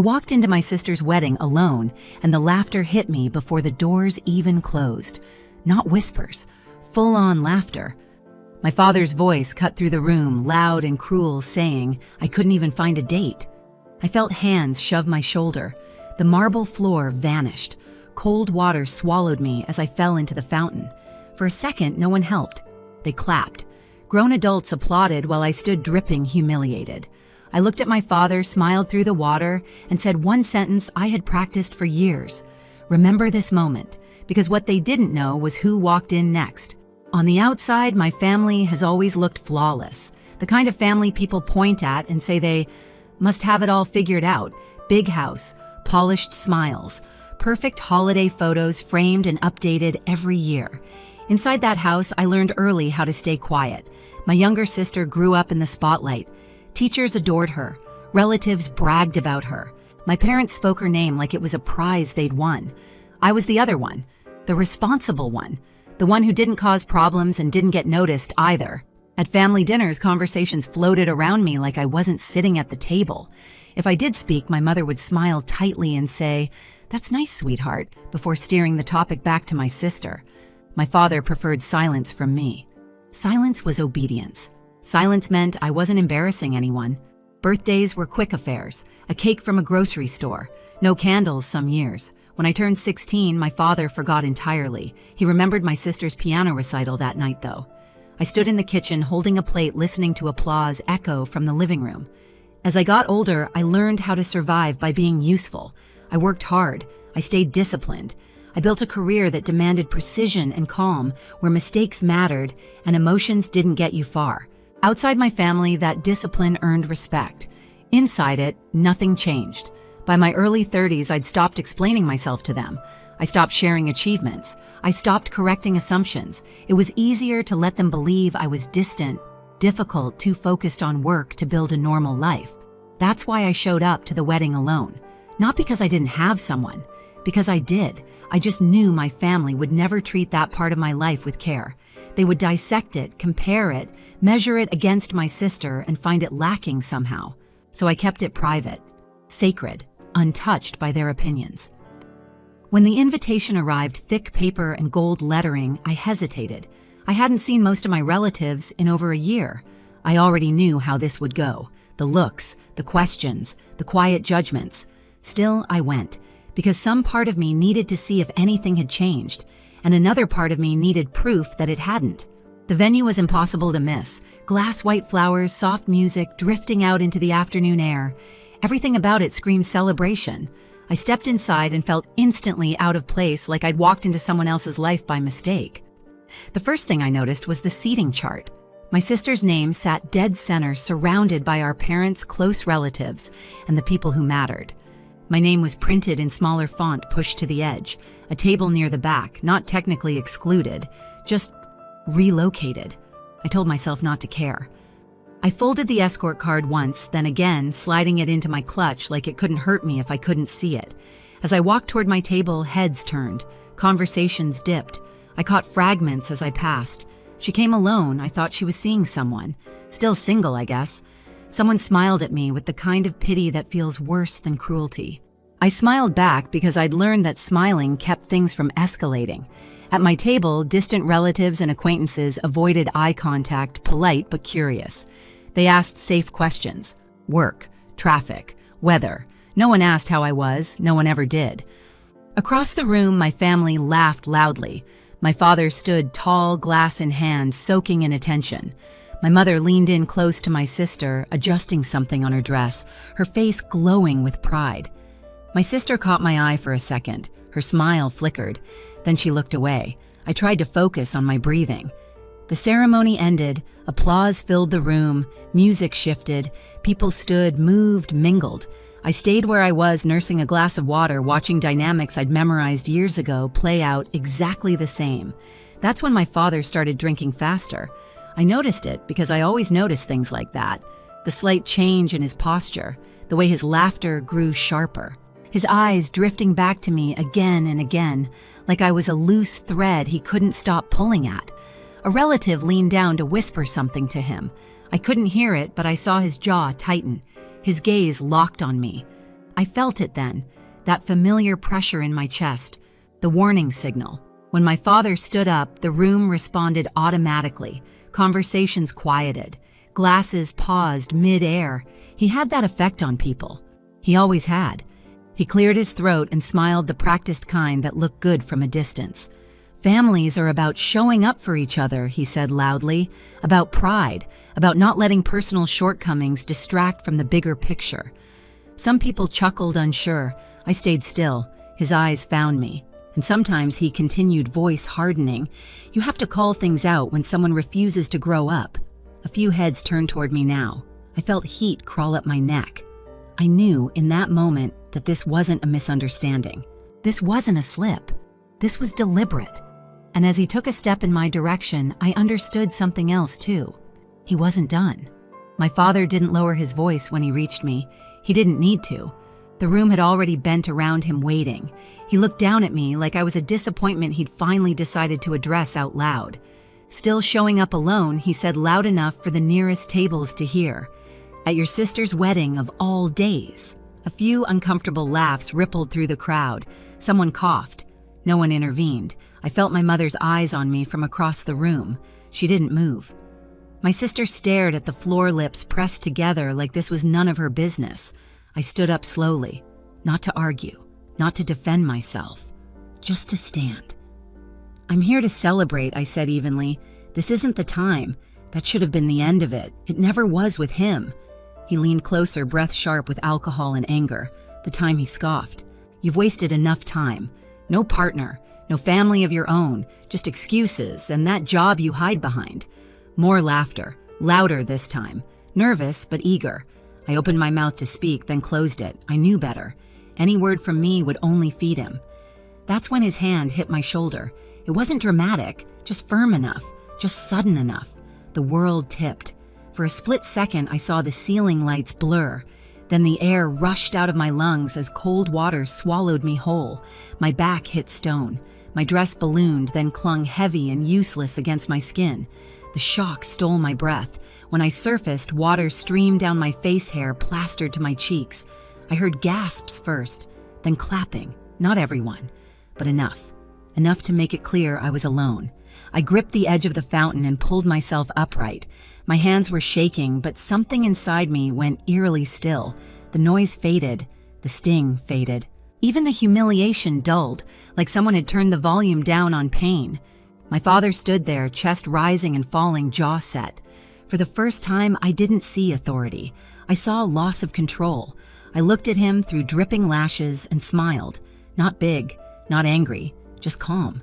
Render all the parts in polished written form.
walked into my sister's wedding alone, and the laughter hit me before the doors even closed. Not whispers, full-on laughter. My father's voice cut through the room, loud and cruel, saying I couldn't even find a date. I felt hands shove my shoulder. The marble floor vanished. Cold water swallowed me as I fell into the fountain. For a second, no one helped. They clapped. Grown adults applauded while I stood dripping, humiliated. I looked at my father, smiled through the water, and said one sentence I had practiced for years. Remember this moment, because what they didn't know was who walked in next. On the outside, my family has always looked flawless. The kind of family people point at and say they must have it all figured out. Big house, polished smiles, perfect holiday photos framed and updated every year. Inside that house, I learned early how to stay quiet. My younger sister grew up in the spotlight. Teachers adored her. Relatives bragged about her. My parents spoke her name like it was a prize they'd won. I was the other one, the responsible one, the one who didn't cause problems and didn't get noticed either. At family dinners, conversations floated around me like I wasn't sitting at the table. If I did speak, my mother would smile tightly and say, "That's nice, sweetheart," before steering the topic back to my sister. My father preferred silence from me. Silence was obedience. Silence meant I wasn't embarrassing anyone. Birthdays were quick affairs, a cake from a grocery store, no candles some years. When I turned 16, my father forgot entirely. He remembered my sister's piano recital that night, though. I stood in the kitchen holding a plate, listening to applause echo from the living room. As I got older, I learned how to survive by being useful. I worked hard. I stayed disciplined. I built a career that demanded precision and calm, where mistakes mattered and emotions didn't get you far. Outside my family, that discipline earned respect. Inside it, nothing changed. By my early 30s, I'd stopped explaining myself to them. I stopped sharing achievements. I stopped correcting assumptions. It was easier to let them believe I was distant, difficult, too focused on work to build a normal life. That's why I showed up to the wedding alone. Not because I didn't have someone, because I did. I just knew my family would never treat that part of my life with care. They would dissect it, compare it, measure it against my sister, and find it lacking somehow. So I kept it private, sacred, untouched by their opinions. When the invitation arrived, thick paper and gold lettering, I hesitated. I hadn't seen most of my relatives in over a year. I already knew how this would go. The looks, the questions, the quiet judgments. Still, I went, because some part of me needed to see if anything had changed, and another part of me needed proof that it hadn't. The venue was impossible to miss. Glass white flowers, soft music, drifting out into the afternoon air. Everything about it screamed celebration. I stepped inside and felt instantly out of place, like I'd walked into someone else's life by mistake. The first thing I noticed was the seating chart. My sister's name sat dead center, surrounded by our parents' close relatives and the people who mattered. My name was printed in smaller font pushed to the edge, a table near the back, not technically excluded, just relocated. I told myself not to care. I folded the escort card once, then again, sliding it into my clutch like it couldn't hurt me if I couldn't see it. As I walked toward my table, heads turned, conversations dipped. I caught fragments as I passed. She came alone. I thought she was seeing someone. Still single, I guess. Someone smiled at me with the kind of pity that feels worse than cruelty. I smiled back because I'd learned that smiling kept things from escalating. At my table, distant relatives and acquaintances avoided eye contact, polite but curious. They asked safe questions. Work, traffic, weather. No one asked how I was. No one ever did. Across the room, my family laughed loudly. My father stood tall, glass in hand, soaking in attention. My mother leaned in close to my sister, adjusting something on her dress, her face glowing with pride. My sister caught my eye for a second. Her smile flickered. Then she looked away. I tried to focus on my breathing. The ceremony ended. Applause filled the room. Music shifted. People stood, moved, mingled. I stayed where I was, nursing a glass of water, watching dynamics I'd memorized years ago play out exactly the same. That's when my father started drinking faster. I noticed it because I always notice things like that. The slight change in his posture, the way his laughter grew sharper. His eyes drifting back to me again and again, like I was a loose thread he couldn't stop pulling at. A relative leaned down to whisper something to him. I couldn't hear it, but I saw his jaw tighten. His gaze locked on me. I felt it then, that familiar pressure in my chest, the warning signal. When my father stood up, the room responded automatically. Conversations quieted. Glasses paused mid-air. He had that effect on people. He always had. He cleared his throat and smiled, the practiced kind that looked good from a distance. Families are about showing up for each other, he said loudly, about pride, about not letting personal shortcomings distract from the bigger picture. Some people chuckled, unsure. I stayed still. His eyes found me. And sometimes he continued, voice hardening. You have to call things out when someone refuses to grow up. A few heads turned toward me now. I felt heat crawl up my neck. I knew in that moment that this wasn't a misunderstanding. This wasn't a slip. This was deliberate. And as he took a step in my direction, I understood something else too. He wasn't done. My father didn't lower his voice when he reached me. He didn't need to. The room had already bent around him, waiting. He looked down at me like I was a disappointment he'd finally decided to address out loud. Still showing up alone, he said loud enough for the nearest tables to hear. At your sister's wedding of all days. A few uncomfortable laughs rippled through the crowd. Someone coughed. No one intervened. I felt my mother's eyes on me from across the room. She didn't move. My sister stared at the floor, lips pressed together like this was none of her business. I stood up slowly, not to argue, not to defend myself, just to stand. I'm here to celebrate, I said evenly. This isn't the time. That should have been the end of it. It never was with him. He leaned closer, breath sharp with alcohol and anger. The time he scoffed. You've wasted enough time. No partner, no family of your own, just excuses and that job you hide behind. More laughter, louder this time. Nervous, but eager. I opened my mouth to speak, then closed it. I knew better. Any word from me would only feed him. That's when his hand hit my shoulder. It wasn't dramatic, just firm enough, just sudden enough. The world tipped. For a split second, I saw the ceiling lights blur. Then the air rushed out of my lungs as cold water swallowed me whole. My back hit stone. My dress ballooned, then clung heavy and useless against my skin. The shock stole my breath. When I surfaced, water streamed down my face hair, plastered to my cheeks. I heard gasps first, then clapping. Not everyone, but enough. Enough to make it clear I was alone. I gripped the edge of the fountain and pulled myself upright. My hands were shaking, but something inside me went eerily still. The noise faded. The sting faded. Even the humiliation dulled, like someone had turned the volume down on pain. My father stood there, chest rising and falling, jaw set. For the first time, I didn't see authority. I saw loss of control. I looked at him through dripping lashes and smiled. Not big, not angry, just calm.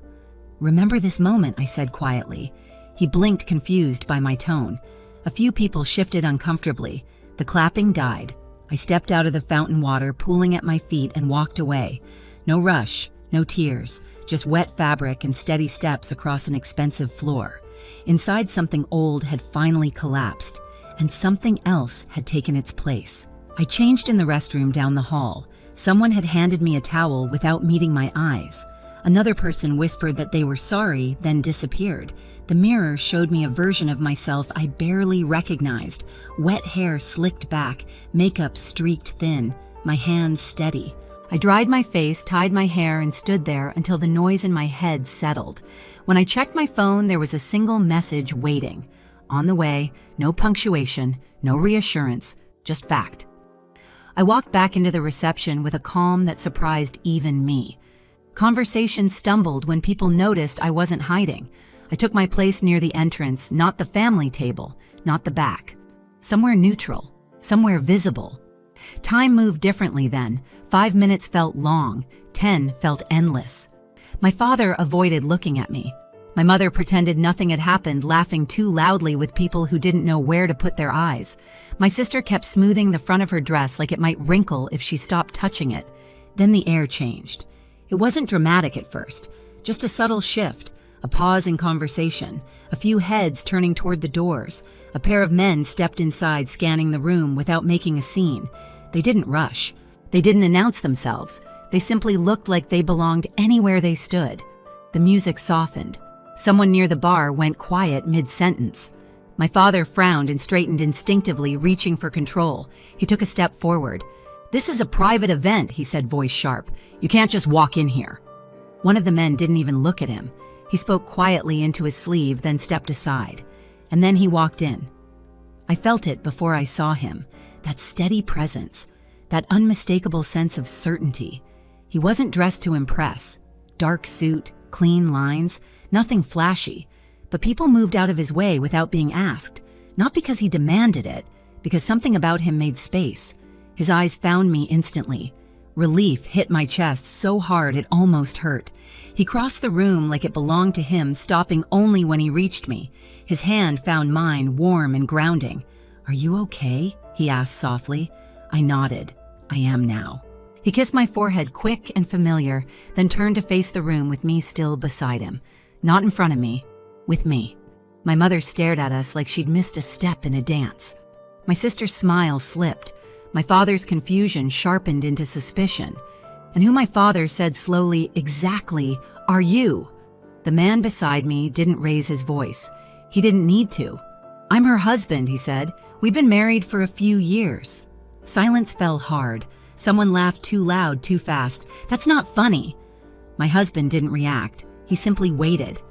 Remember this moment, I said quietly. He blinked, confused by my tone. A few people shifted uncomfortably. The clapping died. I stepped out of the fountain water, pooling at my feet, and walked away. No rush, no tears, just wet fabric and steady steps across an expensive floor. Inside, something old had finally collapsed, and something else had taken its place. I changed in the restroom down the hall. Someone had handed me a towel without meeting my eyes. Another person whispered that they were sorry, then disappeared. The mirror showed me a version of myself I barely recognized. Wet hair slicked back, makeup streaked thin, my hands steady. I dried my face, tied my hair, and stood there until the noise in my head settled. When I checked my phone, there was a single message waiting. On the way, no punctuation, no reassurance, just fact. I walked back into the reception with a calm that surprised even me. Conversation stumbled when people noticed I wasn't hiding. I took my place near the entrance, not the family table, not the back. Somewhere neutral, somewhere visible. Time moved differently then. 5 minutes felt long, 10 felt endless. My father avoided looking at me. My mother pretended nothing had happened, laughing too loudly with people who didn't know where to put their eyes. My sister kept smoothing the front of her dress like it might wrinkle if she stopped touching it. Then the air changed. It wasn't dramatic at first, just a subtle shift, a pause in conversation, a few heads turning toward the doors. A pair of men stepped inside, scanning the room without making a scene. They didn't rush. They didn't announce themselves. They simply looked like they belonged anywhere they stood. The music softened. Someone near the bar went quiet mid-sentence. My father frowned and straightened instinctively, reaching for control. He took a step forward. "This is a private event," he said, voice sharp. "You can't just walk in here." One of the men didn't even look at him. He spoke quietly into his sleeve, then stepped aside. And then he walked in. I felt it before I saw him, that steady presence, that unmistakable sense of certainty. He wasn't dressed to impress. Dark suit, clean lines, nothing flashy. But people moved out of his way without being asked, not because he demanded it, because something about him made space. His eyes found me instantly. Relief hit my chest so hard it almost hurt. He crossed the room like it belonged to him, stopping only when he reached me. His hand found mine, warm and grounding. "Are you okay?" he asked softly. I nodded. "I am now." He kissed my forehead, quick and familiar, then turned to face the room with me still beside him. Not in front of me, with me. My mother stared at us like she'd missed a step in a dance. My sister's smile slipped. My father's confusion sharpened into suspicion. And who my father said slowly, "Exactly, are you?" The man beside me didn't raise his voice. He didn't need to. "I'm her husband," he said. "We've been married for a few years." Silence fell hard. Someone laughed too loud, too fast. "That's not funny." My husband didn't react. He simply waited.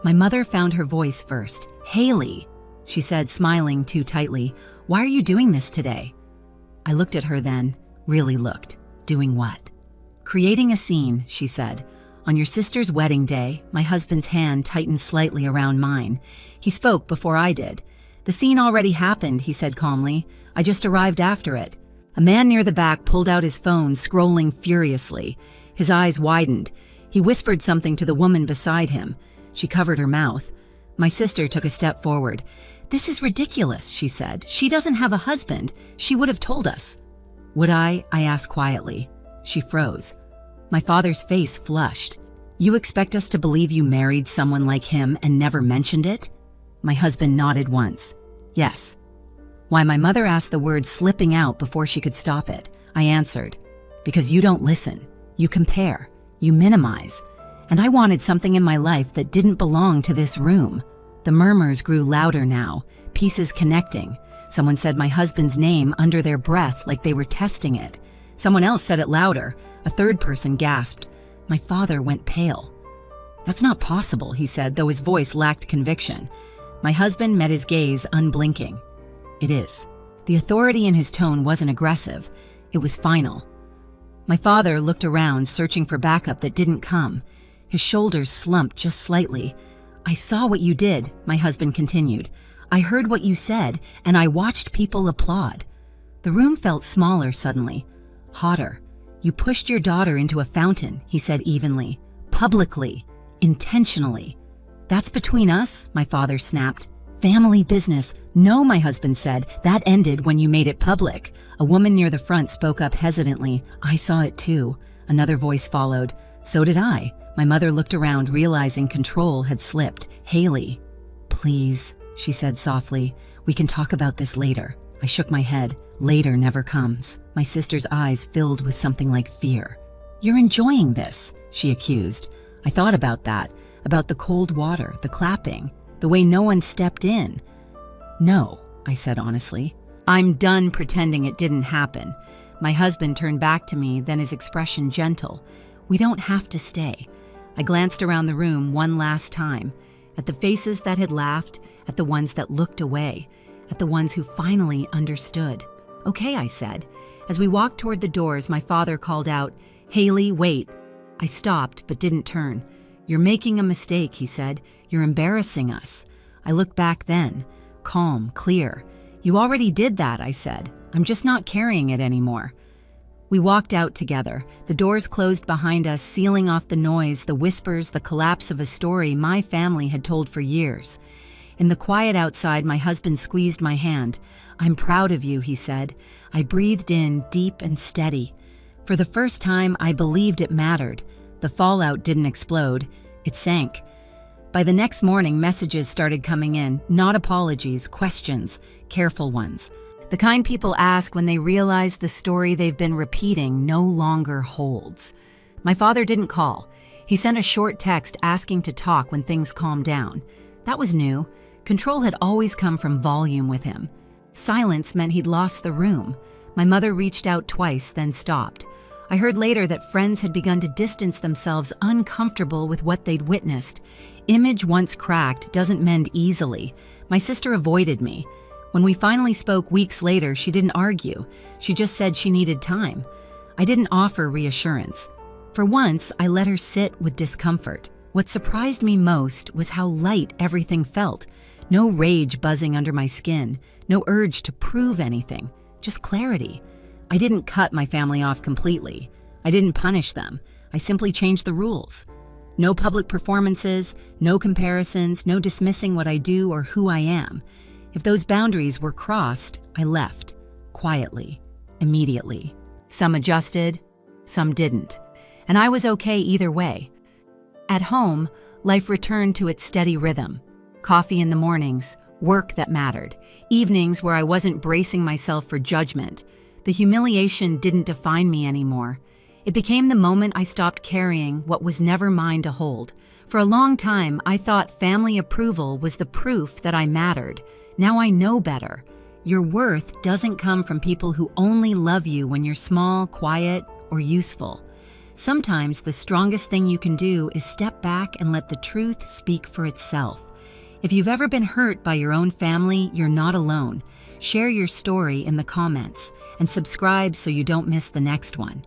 My mother found her voice first. "Haley," she said, smiling too tightly, "why are you doing this today?" I looked at her then, really looked. Doing what? "Creating a scene," she said. "On your sister's wedding day," my husband's hand tightened slightly around mine. He spoke before I did. "The scene already happened," he said calmly. "I just arrived after it." A man near the back pulled out his phone, scrolling furiously. His eyes widened. He whispered something to the woman beside him. She covered her mouth. My sister took a step forward. "This is ridiculous," she said. "She doesn't have a husband. She would have told us." "Would I?" I asked quietly. She froze. My father's face flushed. "You expect us to believe you married someone like him and never mentioned it?" My husband nodded once. "Yes." Why, my mother asked the word slipping out before she could stop it. I answered, "Because you don't listen. You compare. You minimize. And I wanted something in my life that didn't belong to this room." The murmurs grew louder now, pieces connecting. Someone said my husband's name under their breath like they were testing it. Someone else said it louder. A third person gasped. My father went pale. "That's not possible," he said, though his voice lacked conviction. My husband met his gaze, unblinking. "It is." The authority in his tone wasn't aggressive. It was final. My father looked around, searching for backup that didn't come. His shoulders slumped just slightly. "I saw what you did," my husband continued. "I heard what you said, and I watched people applaud." The room felt smaller suddenly. Hotter. "You pushed your daughter into a fountain," he said evenly. "Publicly. Intentionally." "That's between us," my father snapped. "Family business." "No," my husband said. "That ended when you made it public." A woman near the front spoke up hesitantly. "I saw it too." Another voice followed. "So did I." My mother looked around, realizing control had slipped. "Haley." "Please," she said softly. "We can talk about this later." I shook my head. Later never comes. My sister's eyes filled with something like fear. "You're enjoying this," she accused. I thought about that, about the cold water, the clapping, the way no one stepped in. "No," I said honestly. "I'm done pretending it didn't happen." My husband turned back to me, then his expression gentle. "We don't have to stay." I glanced around the room one last time, at the faces that had laughed, at the ones that looked away, at the ones who finally understood. "Okay," I said. As we walked toward the doors, my father called out, "Haley, wait." I stopped, but didn't turn. "You're making a mistake," he said. "You're embarrassing us." I looked back then, calm, clear. "You already did that," I said. "I'm just not carrying it anymore." We walked out together. The doors closed behind us, sealing off the noise, the whispers, the collapse of a story my family had told for years. In the quiet outside, my husband squeezed my hand. "I'm proud of you," he said. I breathed in, deep and steady. For the first time, I believed it mattered. The fallout didn't explode. It sank. By the next morning, messages started coming in, not apologies, questions, careful ones. The kind people ask when they realize the story they've been repeating no longer holds. My father didn't call. He sent a short text asking to talk when things calmed down. That was new. Control had always come from volume with him. Silence meant he'd lost the room. My mother reached out twice, then stopped. I heard later that friends had begun to distance themselves, uncomfortable with what they'd witnessed. Image once cracked doesn't mend easily. My sister avoided me. When we finally spoke weeks later, she didn't argue. She just said she needed time. I didn't offer reassurance. For once, I let her sit with discomfort. What surprised me most was how light everything felt. No rage buzzing under my skin, no urge to prove anything, just clarity. I didn't cut my family off completely. I didn't punish them. I simply changed the rules. No public performances, no comparisons, no dismissing what I do or who I am. If those boundaries were crossed, I left, quietly, immediately. Some adjusted, some didn't. And I was okay either way. At home, life returned to its steady rhythm. Coffee in the mornings, work that mattered, evenings where I wasn't bracing myself for judgment. The humiliation didn't define me anymore. It became the moment I stopped carrying what was never mine to hold. For a long time, I thought family approval was the proof that I mattered. Now I know better. Your worth doesn't come from people who only love you when you're small, quiet, or useful. Sometimes the strongest thing you can do is step back and let the truth speak for itself. If you've ever been hurt by your own family, you're not alone. Share your story in the comments and subscribe so you don't miss the next one.